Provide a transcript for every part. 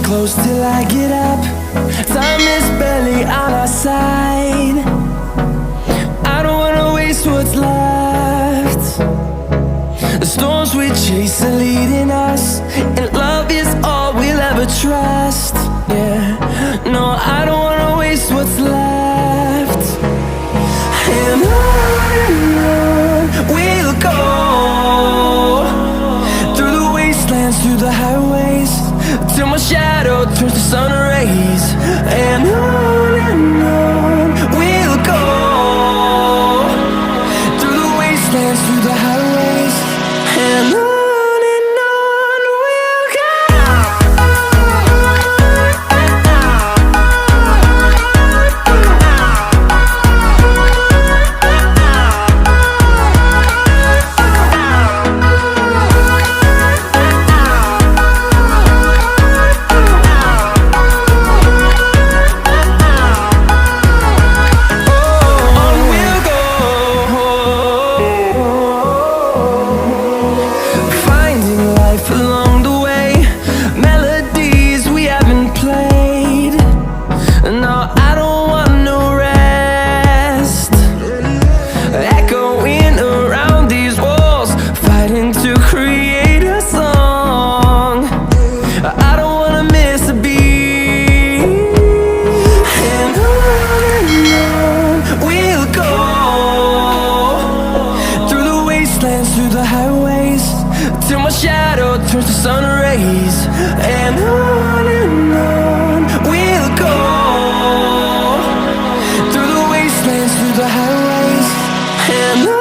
Close till I get up. Time is barely on our side. I don't wanna waste what's left. The storms we chase are leading us, and love is all we'll ever trust. Yeah, no, I don't wanna waste what's left. And on we'll go, through the wastelands, through the highways, till my shadow turns to sun rays. And on we'll go, through the wastelands, through the highways, and on we'll go. Through the highways, till my shadow turns to sun rays. And on we'll go, through the wastelands, through the highways, and on.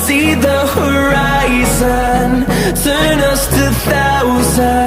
See the horizon turn us to thousands.